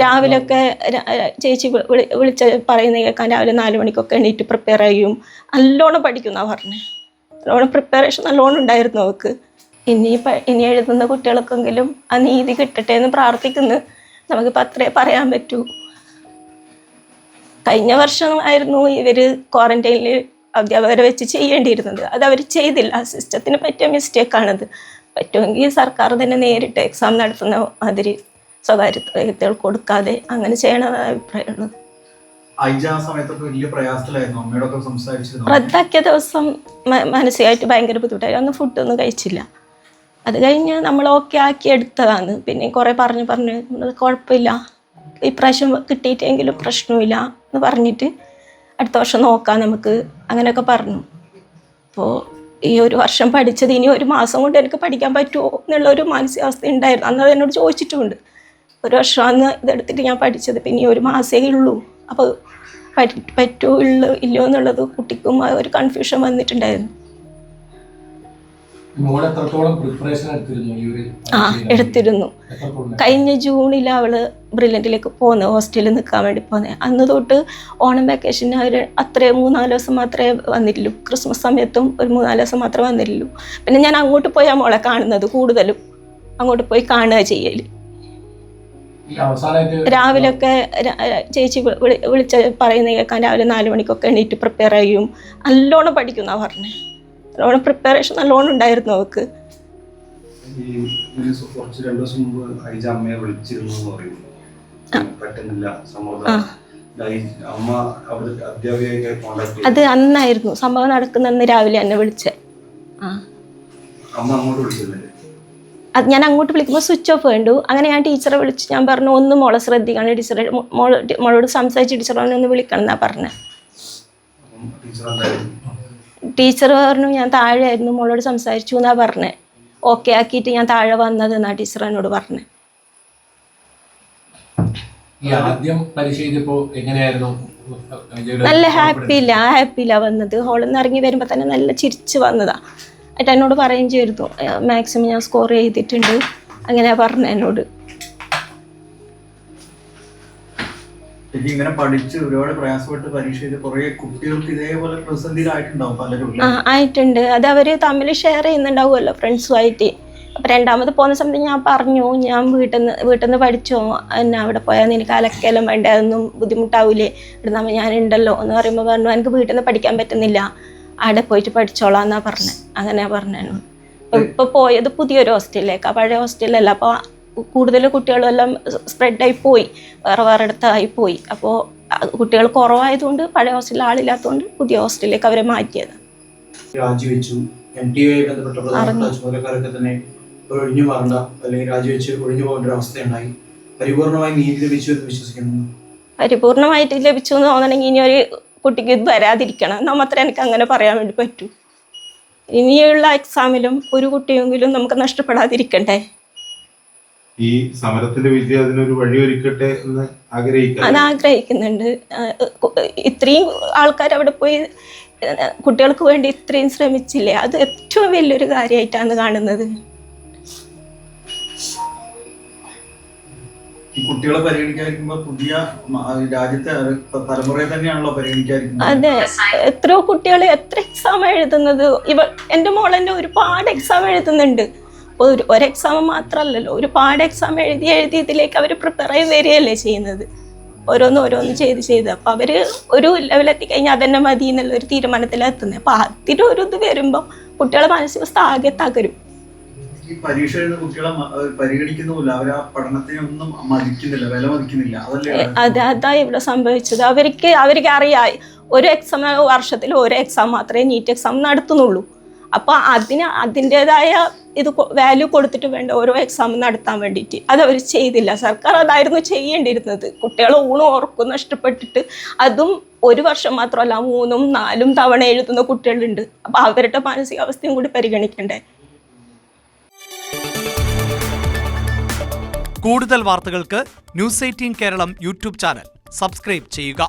രാവിലെയൊക്കെ ചേച്ചി വിളിച്ച് പറയുന്ന കേൾക്കാൻ രാവിലെ 4 മണിക്കൊക്കെ എണീറ്റ് പ്രിപ്പയർ ചെയ്യും. നല്ലോണം പഠിക്കുന്നാണ് പറഞ്ഞത്. നല്ലോണം പ്രിപ്പറേഷൻ നല്ലോണം ഉണ്ടായിരുന്നു അവൾക്ക്. ഇനി എഴുതുന്ന കുട്ടികൾക്കെങ്കിലും ആ നീതി കിട്ടട്ടെ എന്ന് പ്രാർത്ഥിക്കുന്നു. നമുക്കിപ്പോൾ അത്രേ പറയാൻ പറ്റൂ. കഴിഞ്ഞ വർഷമായിരുന്നു ഇവർ ക്വാറന്റൈനിൽ അധ്യാപകരെ വെച്ച് ചെയ്യേണ്ടിയിരുന്നത്. അത് അവർ ചെയ്തില്ല. സിസ്റ്റത്തിന് പറ്റിയ മിസ്റ്റേക്കാണത്. പറ്റുമെങ്കിൽ സർക്കാർ തന്നെ നേരിട്ട് എക്സാം നടത്തുന്ന മാതിരി സ്വകാര്യ വ്യക്തികൾ കൊടുക്കാതെ അങ്ങനെ ചെയ്യണമെന്നാണ് അഭിപ്രായമുള്ളത്. റദ്ദാക്കിയ ദിവസം മാനസികമായിട്ട് ഭയങ്കര ബുദ്ധിമുട്ടായി. അന്ന് ഫുഡൊന്നും കഴിച്ചില്ല. അത് കഴിഞ്ഞ് നമ്മൾ ഓക്കെ ആക്കി എടുത്തതാണ്. പിന്നെ കുറേ പറഞ്ഞ് കുഴപ്പമില്ല, ഇപ്രാവശ്യം കിട്ടിയിട്ടെങ്കിലും പ്രശ്നമില്ല എന്ന് പറഞ്ഞിട്ട് അടുത്ത വർഷം നോക്കാം നമുക്ക്, അങ്ങനെയൊക്കെ പറഞ്ഞു. അപ്പോൾ ഈ ഒരു വർഷം പഠിച്ചത് ഇനി 1 മാസം കൊണ്ട് എനിക്ക് പഠിക്കാൻ പറ്റുമോ എന്നുള്ളൊരു മാനസികാവസ്ഥ ഉണ്ടായിരുന്നു. അന്ന് അത് എന്നോട് ചോദിച്ചിട്ടുമുണ്ട്. 1 വർഷം അന്ന് ഇതെടുത്തിട്ട് ഞാൻ പഠിച്ചത്, പിന്നെ 1 മാസമേ ഉള്ളൂ. അപ്പോൾ പറ്റുമോ ഇല്ലയോ എന്നുള്ളത് കുട്ടിക്കും ഒരു കൺഫ്യൂഷൻ വന്നിട്ടുണ്ടായിരുന്നു. എടുത്തിരുന്നു. കഴിഞ്ഞ ജൂണിൽ അവള് ബ്രില്യൻറ്റിലേക്ക് പോകുന്നത്, ഹോസ്റ്റലിൽ നിൽക്കാൻ വേണ്ടി പോകുന്നത്. അന്ന് തൊട്ട് ഓണം വെക്കേഷന് അവർ അത്രയും 3-4 ദിവസം മാത്രമേ വന്നിട്ടുള്ളൂ. ക്രിസ്മസ് സമയത്തും ഒരു 3-4 ദിവസം മാത്രമേ വന്നിട്ടുള്ളൂ. പിന്നെ ഞാൻ അങ്ങോട്ട് പോയി ആ മോളെ കാണുന്നത്, കൂടുതലും അങ്ങോട്ട് പോയി കാണുക ചെയ്യല്. രാവിലെയൊക്കെ ചേച്ചി വിളിച്ച് പറയുന്ന കേൾക്കാൻ രാവിലെ 4 മണിക്കൊക്കെ എണീറ്റ് പ്രിപ്പയർ ചെയ്യും. നല്ലോണം പഠിക്കുന്നാണ് പറഞ്ഞത്. നല്ലോണം പ്രിപ്പറേഷൻ നല്ലോണം ഉണ്ടായിരുന്നു അവൾക്ക്. അത് അന്നായിരുന്നു സംഭവം നടക്കുന്ന രാവിലെ എന്നെ വിളിച്ചേ. അത് ഞാൻ അങ്ങോട്ട് വിളിക്കുമ്പോൾ സ്വിച്ച് ഓഫ് വേണ്ടു. അങ്ങനെ ഞാൻ ടീച്ചറെ വിളിച്ച് ഞാൻ പറഞ്ഞു, ഒന്ന് മോളെ ശ്രദ്ധിക്കണം, ടീച്ചറെ മോളോട് സംസാരിച്ച് ടീച്ചറെ ഒന്ന് വിളിക്കണം എന്നാ പറഞ്ഞത്. ടീച്ചർ പറഞ്ഞു ഞാൻ താഴെ ആയിരുന്നു, മോളോട് സംസാരിച്ചു എന്നാ പറഞ്ഞത്. ഓക്കെ ആക്കിയിട്ട് ഞാൻ താഴെ വന്നത് എന്നാ ടീച്ചർ എന്നോട് പറഞ്ഞത്. നല്ല ഹാപ്പിയില്ല വന്നത്. ഹോളിൽ നിന്ന് ഇറങ്ങി വരുമ്പോൾ തന്നെ നല്ല ചിരിച്ച് വന്നതാ. എന്നിട്ട് എന്നോട് പറയുകയും ചെയ്തു, മാക്സിമം ഞാൻ സ്കോർ ചെയ്തിട്ടുണ്ട്, അങ്ങനെ പറഞ്ഞു എന്നോട്. ഇങ്ങനെ പഠിച്ച് ഒരുപാട് പ്രയാസപ്പെട്ട് പരീക്ഷ ചെയ്ത് കുറേ കുട്ടികൾക്ക് ഇതേപോലെ പ്രതിസന്ധിയിലായിട്ടുണ്ടാവും പലരും. ആയിട്ടുണ്ട്. അത് അവർ തമ്മിൽ ഷെയർ ചെയ്യുന്നുണ്ടാവുമല്ലോ ഫ്രണ്ട്സുമായിട്ട്. അപ്പം രണ്ടാമത് പോകുന്ന സമയത്ത് ഞാൻ പറഞ്ഞു, ഞാൻ വീട്ടിൽ നിന്ന് പഠിച്ചോ, എന്നെ അവിടെ പോയാൽ നിനക്ക് അലക്കെല്ലാം വേണ്ടേ, അതൊന്നും ബുദ്ധിമുട്ടാവൂലേ, ഇടുന്ന ഞാനുണ്ടല്ലോ എന്ന് പറയുമ്പോൾ പറഞ്ഞു എനിക്ക് വീട്ടിൽ നിന്ന് പഠിക്കാൻ പറ്റുന്നില്ല, അവിടെ പോയിട്ട് പഠിച്ചോളാം എന്നാ പറഞ്ഞത്. അങ്ങനെ പറഞ്ഞു. ഇപ്പോൾ പോയത് പുതിയൊരു ഹോസ്റ്റലിലേക്കാണ്, പഴയ ഹോസ്റ്റലല്ല. അപ്പോൾ കൂടുതൽ കുട്ടികളെല്ലാം സ്പ്രെഡായി പോയി, വേറെ ഇടത്തായി പോയി. അപ്പോൾ കുട്ടികൾ കുറവായതുകൊണ്ട് പഴയ ഹോസ്റ്റലിൽ ആളില്ലാത്തതുകൊണ്ട് പുതിയ ഹോസ്റ്റലിലേക്ക് അവരെ മാറ്റിയത്. രാജിവെച്ചു. ഒഴിഞ്ഞു മാറണ്ട അല്ലെങ്കിൽ രാജിവെച്ച് ഒഴിഞ്ഞു പോകേണ്ട ഒരു അവസ്ഥയുണ്ടായി. പരിപൂർണമായി നീതി ലഭിച്ചു എന്ന് വിശ്വസിക്കുന്നു. പരിപൂർണമായിട്ട് ലഭിച്ചു എന്ന് തോന്നണമെങ്കിൽ ഇനി ഒരു കുട്ടിക്ക് ഇത് വരാതിരിക്കണം, മാത്രമേ എനിക്ക് അങ്ങനെ പറയാൻ വേണ്ടി പറ്റൂ. ഇനിയുള്ള എക്സാമിലും ഒരു കുട്ടിയെങ്കിലും നമുക്ക് നഷ്ടപ്പെടാതിരിക്കണ്ടേ. ഈ സമരത്തിന്റെ വിജയം അതിനൊരു വഴിയൊരുക്കട്ടെ എന്ന് ആഗ്രഹിക്കുന്നുണ്ട്. ഇത്രയും ആൾക്കാർ അവിടെ പോയി കുട്ടികൾക്ക് വേണ്ടി ഇത്രയും ശ്രമിച്ചില്ലേ, അത് ഏറ്റവും വലിയൊരു കാര്യമായിട്ടാണ് കാണുന്നത്. കുട്ടികളെ പരിഗണിക്കാതിരിക്കുമ്പോൾ പുതിയ രാജ്യത്തെ തലമുറയെ തന്നെയാണല്ലോ പരിഗണിക്കാതിരിക്കുന്നത്. അതെ, എത്രയോ കുട്ടികൾ എത്ര എക്സാം എഴുതുന്നത്. എൻ്റെ മോളെന്നെ ഒരുപാട് എക്സാം എഴുതുന്നുണ്ട്. ഒരു എക്സാം മാത്രമല്ലല്ലോ, ഒരുപാട് എക്സാം എഴുതി ഇതിലേക്ക് അവർ പ്രിപ്പയർ ചെയ്ത് വരികയല്ലേ ചെയ്യുന്നത്. ഓരോന്ന് ചെയ്ത് അപ്പോൾ അവർ ഒരു ലെവലെത്തിക്കഴിഞ്ഞാൽ അതന്നെ മതി എന്നുള്ളൊരു തീരുമാനത്തിലെത്തുന്നത്. അപ്പോൾ അതിനൊരു ഇത് വരുമ്പോൾ കുട്ടികളെ മാനസികാവസ്ഥ ആകെ തകരും. ഈ പരീക്ഷ എഴുതുന്ന കുട്ടികളെ പരിഗണിക്കുന്നില്ല, അവർ ആ പഠനത്തിനൊന്നും മതിക്കുന്നില്ല, വില മതിക്കുന്നില്ല. അതാ ഇവിടെ സംഭവിച്ചത്. അവർക്ക് അറിയാം ഒരു എക്സാം വർഷത്തിൽ ഒരു എക്സാം മാത്രമേ നീറ്റ് എക്സാം നടത്തുന്നുള്ളൂ. അപ്പോൾ അതിൻ്റെതായ ഇത് വാല്യൂ കൊടുത്തിട്ട് വേണ്ട ഓരോ എക്സാം നടത്താൻ വേണ്ടിയിട്ട്. അതവർ ചെയ്തില്ല. സർക്കാർ അതായിരുന്നു ചെയ്യേണ്ടിയിരുന്നത്. കുട്ടികൾ ഉറക്കം നഷ്ടപ്പെട്ടിട്ട് അതും 1 വർഷം മാത്രമല്ല 3-4 തവണ എഴുതുന്ന കുട്ടികളുണ്ട്. അപ്പോൾ അവരുടെ മാനസികാവസ്ഥയും കൂടി പരിഗണിക്കണ്ടേ. കൂടുതൽ വാർത്തകൾക്ക് News 18 Keralam YouTube channel subscribe ചെയ്യുക.